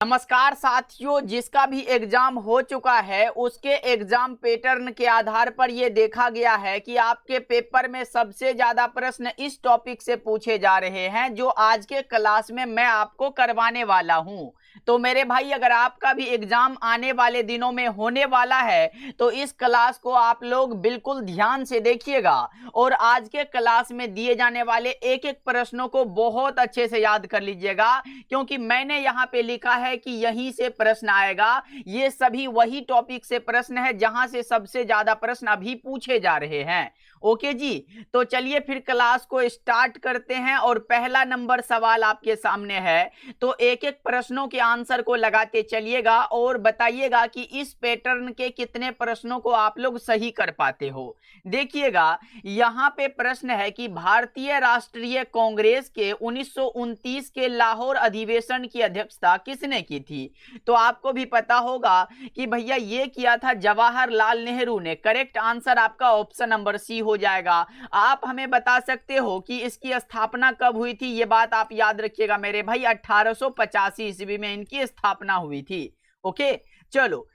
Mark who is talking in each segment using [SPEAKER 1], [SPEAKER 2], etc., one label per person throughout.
[SPEAKER 1] नमस्कार साथियों, जिसका भी एग्जाम हो चुका है उसके एग्जाम पैटर्न के आधार पर यह देखा गया है कि आपके पेपर में सबसे ज्यादा प्रश्न इस टॉपिक से पूछे जा रहे हैं जो आज के क्लास में मैं आपको करवाने वाला हूं। तो मेरे भाई, अगर आपका भी एग्जाम आने वाले दिनों में होने वाला है तो इस क्लास को आप लोग बिल्कुल ध्यान से देखिएगा और आज के क्लास में दिए जाने वाले एक एक प्रश्नों को बहुत अच्छे से याद कर लीजिएगा, क्योंकि मैंने यहाँ पे लिखा है कि यहीं से प्रश्न आएगा। ये सभी वही टॉपिक से प्रश्न है जहां से सबसे ज्यादा प्रश्न अभी पूछे जा रहे हैं। ओके जी, तो चलिए फिर क्लास को स्टार्ट करते हैं और पहला नंबर सवाल आपके सामने है। तो एक एक प्रश्नों के आंसर को लगाते चलिएगा और बताइएगा कि इस पैटर्न के कितने प्रश्नों को आप लोग सही कर पाते हो। देखिएगा, यहां पे प्रश्न है कि भारतीय राष्ट्रीय कांग्रेस के 1929 के लाहौर अधिवेशन की अध्यक्षता किसने की थी। तो आपको भी पता होगा कि भैया ये किया था जवाहरलाल नेहरू ने। करेक्ट आंसर आपका ऑप्शन नंबर सी हो जाएगा। आप हमें बता सकते हो कि इसकी स्थापना कब हुई थी। ये बात आप याद रखिएगा मेरे भाई, 1885 ईस्वी में इनकी स्थापना हुई थी। ओके, चलो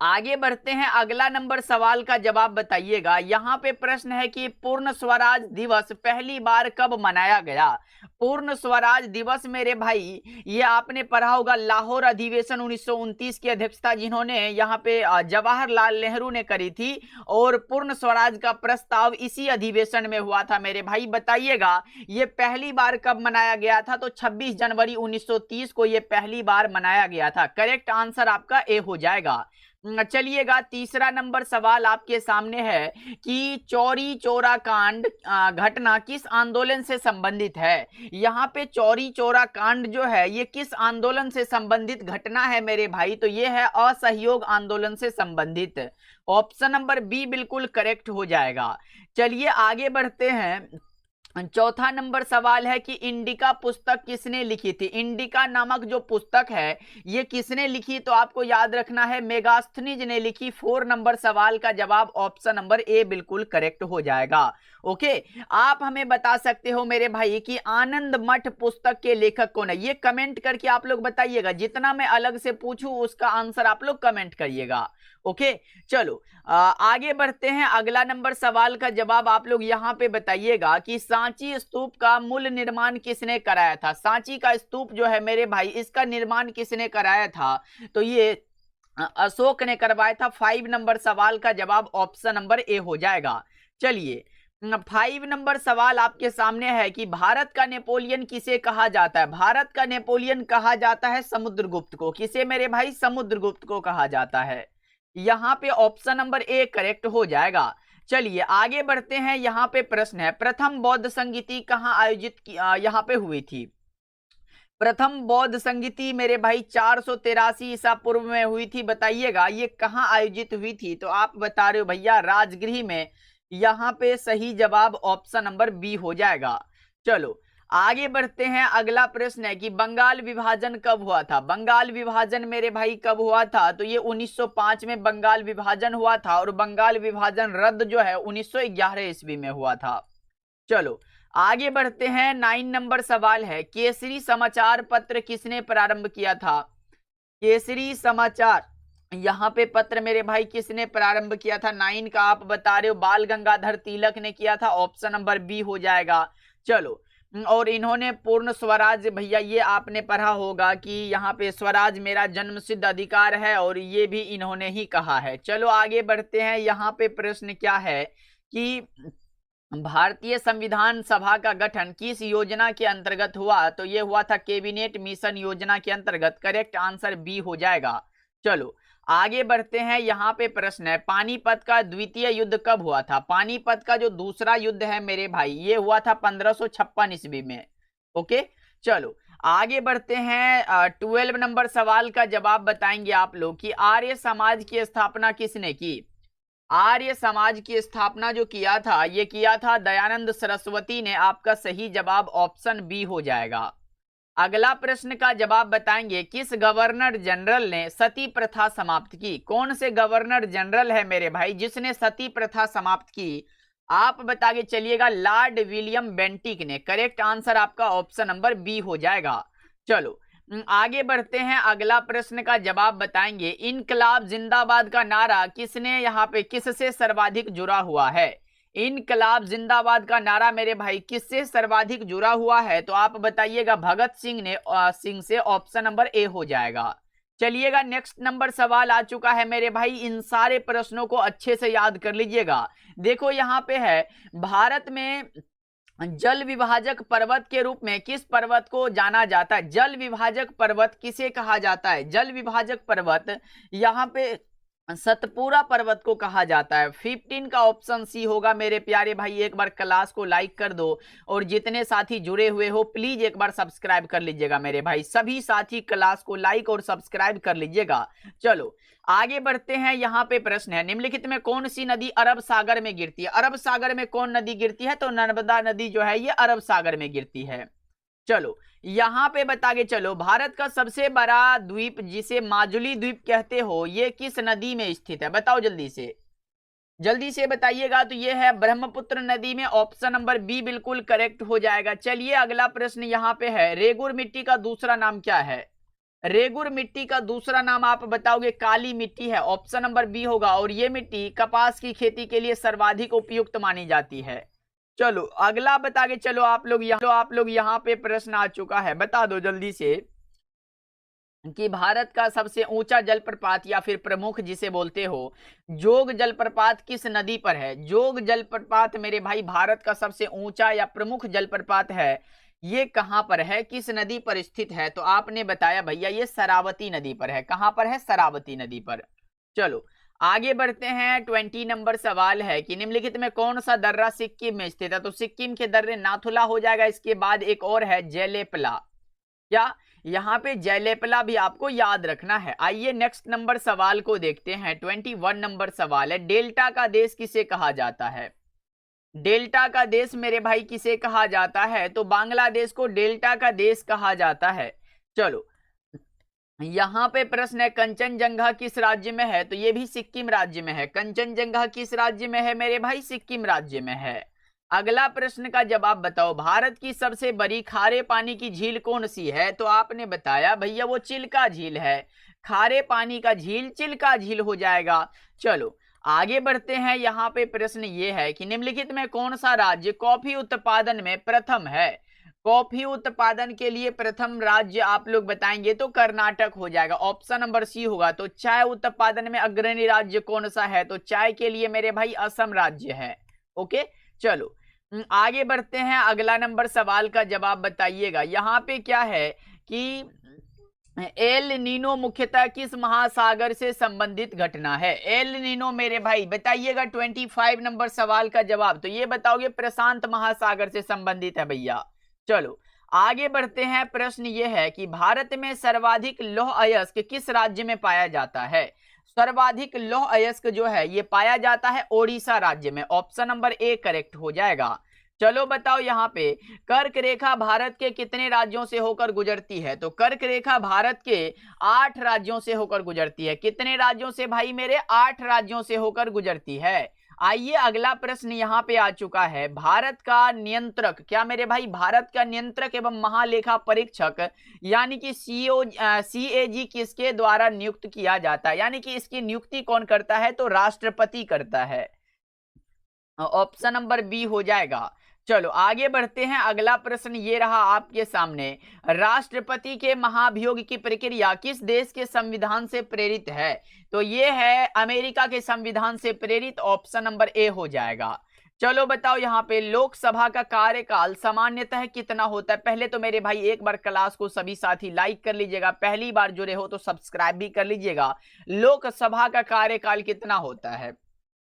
[SPEAKER 1] आगे बढ़ते हैं। अगला नंबर सवाल का जवाब बताइएगा। यहां पे प्रश्न है कि पूर्ण स्वराज दिवस पहली बार कब मनाया गया। पूर्ण स्वराज दिवस मेरे भाई, ये आपने पढ़ा होगा, लाहौर अधिवेशन 1929 की अध्यक्षता जिन्होंने यहाँ पे जवाहरलाल नेहरू ने करी थी और पूर्ण स्वराज का प्रस्ताव इसी अधिवेशन में हुआ था मेरे भाई। बताइएगा ये पहली बार कब मनाया गया था। तो 26 जनवरी 1930 को ये पहली बार मनाया गया था। करेक्ट आंसर आपका ए हो जाएगा। चलिएगा, तीसरा नंबर सवाल आपके सामने है कि चौरी चौरा कांड घटना किस आंदोलन से संबंधित है। यहाँ पे चौरी चौरा कांड जो है ये किस आंदोलन से संबंधित घटना है मेरे भाई। तो ये है असहयोग आंदोलन से संबंधित। ऑप्शन नंबर बी बिल्कुल करेक्ट हो जाएगा। चलिए आगे बढ़ते हैं। चौथा नंबर सवाल है कि इंडिका पुस्तक किसने लिखी थी। इंडिका नामक जो पुस्तक है ये किसने लिखी। तो आपको याद रखना है मेगास्थनीज ने लिखी। 4 नंबर सवाल का जवाब ऑप्शन नंबर ए बिल्कुल करेक्ट हो जाएगा। ओके, आप हमें बता सकते हो मेरे भाई कि आनंद मठ पुस्तक के लेखक कौन है। ये कमेंट करके आप लोग बताइएगा। जितना मैं अलग से पूछूं उसका आंसर आप लोग कमेंट करिएगा। ओके, चलो आगे बढ़ते हैं। अगला नंबर सवाल का जवाब आप लोग यहां पे बताइएगा कि सांची स्तूप का मूल निर्माण किसने कराया था। सांची का स्तूप जो है मेरे भाई, इसका निर्माण किसने कराया था। तो ये अशोक ने करवाया था। 5 नंबर सवाल का जवाब ऑप्शन नंबर ए हो जाएगा। चलिए 5 नंबर सवाल आपके सामने है कि भारत का नेपोलियन किसे कहा जाता है। भारत का नेपोलियन कहा जाता है समुद्रगुप्त को। किसे मेरे भाई, समुद्रगुप्त को कहा जाता है। यहां पे ऑप्शन नंबर ए करेक्ट हो जाएगा। चलिए आगे बढ़ते हैं। यहां पे प्रश्न है प्रथम बौद्ध संगीति कहां आयोजित यहां पे हुई थी। प्रथम बौद्ध संगीति मेरे भाई 483 ईसा पूर्व में हुई थी। बताइएगा ये कहां आयोजित हुई थी। तो आप बता रहे हो भैया राजगृह में। यहां पे सही जवाब ऑप्शन नंबर बी हो जाएगा। चलो आगे बढ़ते हैं। अगला प्रश्न है कि बंगाल विभाजन कब हुआ था। बंगाल विभाजन मेरे भाई कब हुआ था। तो ये 1905 में बंगाल विभाजन हुआ था और बंगाल विभाजन रद्द जो है 1911 ईस्वी में हुआ था। चलो आगे बढ़ते हैं। 9 नंबर सवाल है केसरी समाचार पत्र किसने प्रारंभ किया था। केसरी समाचार यहाँ पे पत्र मेरे भाई किसने प्रारंभ किया था। 9 का आप बता रहे हो बाल गंगाधर तिलक ने किया था। ऑप्शन नंबर बी हो जाएगा। चलो, और इन्होंने पूर्ण स्वराज, भैया ये आपने पढ़ा होगा कि यहाँ पे स्वराज मेरा जन्मसिद्ध अधिकार है और ये भी इन्होंने ही कहा है। चलो आगे बढ़ते हैं। यहाँ पे प्रश्न क्या है कि भारतीय संविधान सभा का गठन किस योजना के अंतर्गत हुआ। तो ये हुआ था कैबिनेट मिशन योजना के अंतर्गत। करेक्ट आंसर बी हो जाएगा। चलो आगे बढ़ते हैं। यहाँ पे प्रश्न है पानीपत का द्वितीय युद्ध कब हुआ था। पानीपत का जो दूसरा युद्ध है मेरे भाई ये हुआ था 1556 ईस्वी में। ओके, चलो आगे बढ़ते हैं। 12 नंबर सवाल का जवाब बताएंगे आप लोग कि आर्य समाज की स्थापना किसने की। आर्य समाज की स्थापना जो किया था ये किया था दयानंद सरस्वती ने। आपका सही जवाब ऑप्शन बी हो जाएगा। अगला प्रश्न का जवाब बताएंगे किस गवर्नर जनरल ने सती प्रथा समाप्त की। कौन से गवर्नर जनरल है मेरे भाई जिसने सती प्रथा समाप्त की। आप बता के चलिएगा लॉर्ड विलियम बेंटिक ने। करेक्ट आंसर आपका ऑप्शन नंबर बी हो जाएगा। चलो आगे बढ़ते हैं, अगला प्रश्न का जवाब बताएंगे। इनकलाब जिंदाबाद का नारा किसने यहाँ पे किससे सर्वाधिक जुड़ा हुआ है? इनकलाब जिंदाबाद का नारा मेरे भाई किससे सर्वाधिक जुड़ा हुआ है? तो आप बताइएगा भगत सिंह से, ऑप्शन नंबर ए हो जाएगा। चलिएगा, नेक्स्ट नंबर सवाल आ चुका है मेरे भाई। इन सारे प्रश्नों को अच्छे से याद कर लीजिएगा। देखो यहाँ पे है, भारत में जल विभाजक पर्वत के रूप में किस पर्वत को जाना जाता है? जल विभाजक पर्वत किसे कहा जाता है? जल विभाजक पर्वत यहाँ पे सतपुरा पर्वत को कहा जाता है। 15 का ऑप्शन सी होगा मेरे प्यारे भाई। एक बार क्लास को लाइक कर दो, और जितने साथी जुड़े हुए हो प्लीज एक बार सब्सक्राइब कर लीजिएगा मेरे भाई। सभी साथी क्लास को लाइक और सब्सक्राइब कर लीजिएगा। चलो आगे बढ़ते हैं। यहाँ पे प्रश्न है, निम्नलिखित में कौन सी नदी अरब सागर में गिरती है? अरब सागर में कौन नदी गिरती है? तो नर्मदा नदी जो है ये अरब सागर में गिरती है। चलो यहां पे बता के चलो, भारत का सबसे बड़ा द्वीप जिसे माजुली द्वीप कहते हो, ये किस नदी में स्थित है? बताओ जल्दी से बताइएगा। तो ये है ब्रह्मपुत्र नदी में, ऑप्शन नंबर बी बिल्कुल करेक्ट हो जाएगा। चलिए अगला प्रश्न यहाँ पे है, रेगुर मिट्टी का दूसरा नाम क्या है? रेगुर मिट्टी का दूसरा नाम आप बताओगे? काली मिट्टी है, ऑप्शन नंबर बी होगा। और ये मिट्टी कपास की खेती के लिए सर्वाधिक उपयुक्त मानी जाती है। चलो अगला बता के चलो, आप लोग यहाँ पे प्रश्न आ चुका है, बता दो जल्दी से कि भारत का सबसे ऊंचा जलप्रपात या फिर प्रमुख जिसे बोलते हो, जोग जलप्रपात किस नदी पर है? जोग जलप्रपात मेरे भाई भारत का सबसे ऊंचा या प्रमुख जलप्रपात है, ये कहां पर है, किस नदी पर स्थित है? तो आपने बताया भैया ये शरावती नदी पर है। कहां पर है? शरावती नदी पर। चलो आगे बढ़ते हैं। 20 नंबर सवाल है कि निम्नलिखित में कौन सा दर्रा सिक्किम में स्थित है? तो सिक्किम के दर्रे नाथुला हो जाएगा। इसके बाद एक और है जेलेपला। क्या यहाँ पे जेलेपला भी आपको याद रखना है। आइए नेक्स्ट नंबर सवाल को देखते हैं। 21 नंबर सवाल है, डेल्टा का देश किसे कहा जाता है? डेल्टा का देश मेरे भाई किसे कहा जाता है? तो बांग्लादेश को डेल्टा का देश कहा जाता है। चलो यहाँ पे प्रश्न है, कंचनजंगा किस राज्य में है? तो ये भी सिक्किम राज्य में है। कंचनजंगा किस राज्य में है मेरे भाई? सिक्किम राज्य में है। अगला प्रश्न का जवाब बताओ, भारत की सबसे बड़ी खारे पानी की झील कौन सी है? तो आपने बताया भैया वो चिल्का झील है। खारे पानी का झील चिल्का झील हो जाएगा। चलो आगे बढ़ते हैं। यहाँ पे प्रश्न ये है कि निम्नलिखित में कौन सा राज्य कॉफी उत्पादन में प्रथम है? कॉफी उत्पादन के लिए प्रथम राज्य आप लोग बताएंगे तो कर्नाटक हो जाएगा, ऑप्शन नंबर सी होगा। तो चाय उत्पादन में अग्रणी राज्य कौन सा है? तो चाय के लिए मेरे भाई असम राज्य है। ओके चलो आगे बढ़ते हैं। अगला नंबर सवाल का जवाब बताइएगा। यहाँ पे क्या है कि एल नीनो मुख्यतः किस महासागर से संबंधित घटना है? एल नीनो मेरे भाई बताइएगा। 25 नंबर सवाल का जवाब तो ये बताओगे प्रशांत महासागर से संबंधित है भैया। चलो आगे बढ़ते हैं। प्रश्न ये है कि भारत में सर्वाधिक लौह अयस्क किस राज्य में पाया जाता है? सर्वाधिक लौह अयस्क जो है ये पाया जाता है ओडिशा राज्य में, ऑप्शन नंबर ए करेक्ट हो जाएगा। चलो बताओ यहाँ पे कर्क रेखा भारत के कितने राज्यों से होकर गुजरती है? तो कर्क रेखा भारत के 8 राज्यों से होकर गुजरती है। कितने राज्यों से भाई मेरे? 8 राज्यों से होकर गुजरती है। आइए अगला प्रश्न यहाँ पे आ चुका है, भारत का नियंत्रक क्या मेरे भाई? भारत का नियंत्रक एवं महालेखा परीक्षक यानी कि CAG किसके द्वारा नियुक्त किया जाता है? यानी कि इसकी नियुक्ति कौन करता है? तो राष्ट्रपति करता है, ऑप्शन नंबर बी हो जाएगा। चलो आगे बढ़ते हैं। अगला प्रश्न ये रहा आपके सामने, राष्ट्रपति के महाभियोग की प्रक्रिया किस देश के संविधान से प्रेरित है? तो ये है अमेरिका के संविधान से प्रेरित, ऑप्शन नंबर ए हो जाएगा। चलो बताओ यहाँ पे लोकसभा का कार्यकाल सामान्यतः कितना होता है? पहले तो मेरे भाई एक बार क्लास को सभी साथी लाइक कर लीजिएगा, पहली बार जुड़े हो तो सब्सक्राइब भी कर लीजिएगा। लोकसभा का कार्यकाल कितना होता है?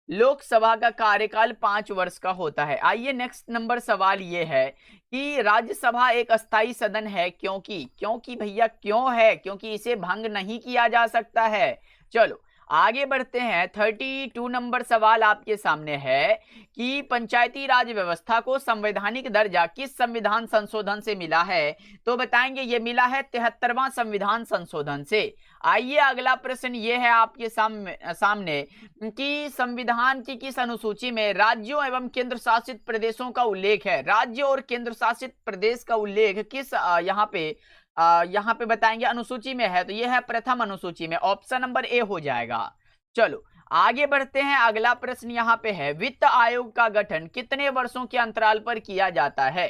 [SPEAKER 1] लोकसभा का कार्यकाल 5 वर्ष का होता है। आइए नेक्स्ट नंबर सवाल ये है कि राज्यसभा एक अस्थायी सदन है क्योंकि भैया क्यों है? क्योंकि इसे भंग नहीं किया जा सकता है। चलो आगे बढ़ते हैं। 32 नंबर सवाल आपके सामने है कि पंचायती राज व्यवस्था को संवैधानिक दर्जा किस संविधान संशोधन से मिला है? तो बताएंगे ये मिला है 73वां संविधान संशोधन से। आइए अगला प्रश्न ये है आपके सामने कि संविधान की किस अनुसूची में राज्यों एवं केंद्र शासित प्रदेशों का उल्लेख है? राज्य और केंद्र शासित प्रदेश का उल्लेख किस यहाँ पे यहाँ पे बताएंगे अनुसूची में है, तो ये है प्रथम अनुसूची में, ऑप्शन नंबर ए हो जाएगा। चलो आगे बढ़ते हैं, अगला प्रश्न यहाँ पे है, वित्त आयोग का गठन कितने वर्षों के अंतराल पर किया जाता है?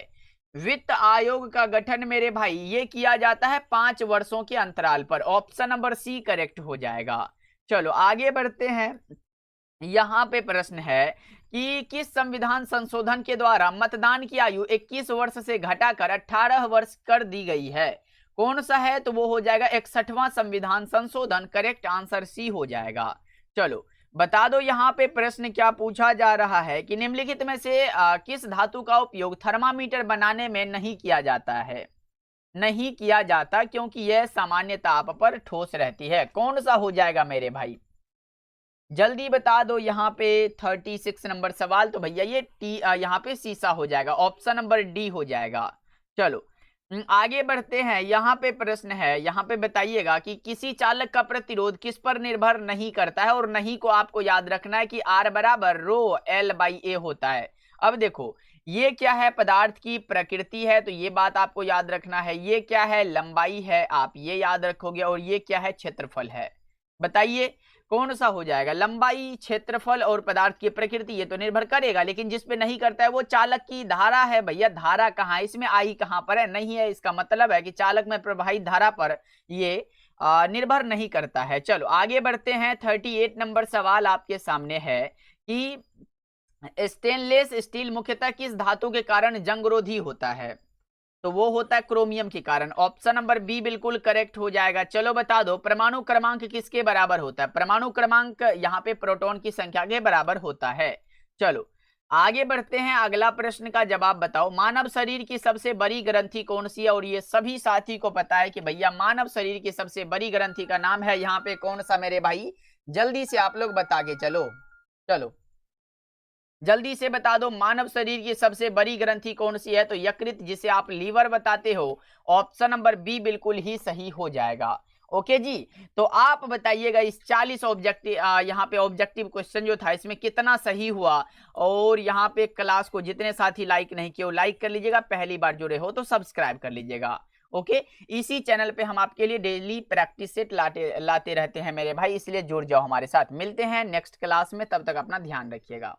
[SPEAKER 1] वित्त आयोग का गठन मेरे भाई ये किया जाता है 5 वर्षों के अंतराल पर, ऑप्शन नंबर सी करेक्ट हो जाएगा। चलो आगे बढ़ते हैं, यहाँ पे प्रश्न है कि किस संविधान संशोधन के द्वारा मतदान की आयु 21 वर्ष से घटाकर 18 वर्ष कर दी गई है? कौन सा है? तो वो हो जाएगा 61वां संविधान संशोधन, करेक्ट आंसर सी हो जाएगा। चलो बता दो यहाँ पे प्रश्न क्या पूछा जा रहा है कि निम्नलिखित में से किस धातु का उपयोग थर्मामीटर बनाने में नहीं किया जाता है? नहीं किया जाता क्योंकि यह सामान्य ताप पर ठोस रहती है। कौन सा हो जाएगा मेरे भाई? जल्दी बता दो यहाँ पे 36 नंबर सवाल, तो भैया ये यहाँ पे शीशा हो जाएगा, ऑप्शन नंबर डी हो जाएगा। चलो आगे बढ़ते हैं, यहाँ पे प्रश्न है, यहाँ पे बताइएगा कि किसी चालक का प्रतिरोध किस पर निर्भर नहीं करता है, और नहीं को आपको याद रखना है कि R बराबर रो L बाई A होता है। अब देखो ये क्या है? पदार्थ की प्रकृति है, तो ये बात आपको याद रखना है। ये क्या है? लंबाई है, आप ये याद रखोगे। और ये क्या है? क्षेत्रफल है। बताइए कौन सा हो जाएगा? लंबाई, क्षेत्रफल और पदार्थ की प्रकृति, ये तो निर्भर करेगा, लेकिन जिस पे नहीं करता है वो चालक की धारा है। भैया धारा कहाँ है इसमें? आई कहाँ पर है? नहीं है। इसका मतलब है कि चालक में प्रवाहित धारा पर ये निर्भर नहीं करता है। चलो आगे बढ़ते हैं, 38 नंबर सवाल आपके सामने है कि स्टेनलेस स्टील मुख्यतः किस धातु के कारण जंगरोधी होता है? तो वो होता है क्रोमियम के कारण, ऑप्शन नंबर बी बिल्कुल करेक्ट हो जाएगा। चलो बता दो परमाणु क्रमांक किसके बराबर होता है? परमाणु क्रमांक यहाँ पे प्रोटॉन की संख्या के बराबर होता है। चलो आगे बढ़ते हैं, अगला प्रश्न का जवाब बताओ, मानव शरीर की सबसे बड़ी ग्रंथि कौन सी है? और ये सभी साथी को पता है कि भैया मानव शरीर की सबसे बड़ी ग्रंथि का नाम है यहाँ पे कौन सा मेरे भाई? जल्दी से आप लोग बता के चलो। चलो जल्दी से बता दो मानव शरीर की सबसे बड़ी ग्रंथि कौन सी है? तो यकृत, जिसे आप लीवर बताते हो, ऑप्शन नंबर बी बिल्कुल ही सही हो जाएगा। ओके जी, तो आप बताइएगा इस 40 ऑब्जेक्टिव यहाँ पे ऑब्जेक्टिव क्वेश्चन जो था इसमें कितना सही हुआ। और यहाँ पे क्लास को जितने साथी लाइक नहीं किए वो लाइक कर लीजिएगा, पहली बार जुड़े हो तो सब्सक्राइब कर लीजिएगा। ओके, इसी चैनल पे हम आपके लिए डेली प्रैक्टिस सेट लाते रहते हैं मेरे भाई, इसलिए जुड़ जाओ हमारे साथ। मिलते हैं नेक्स्ट क्लास में, तब तक अपना ध्यान रखिएगा।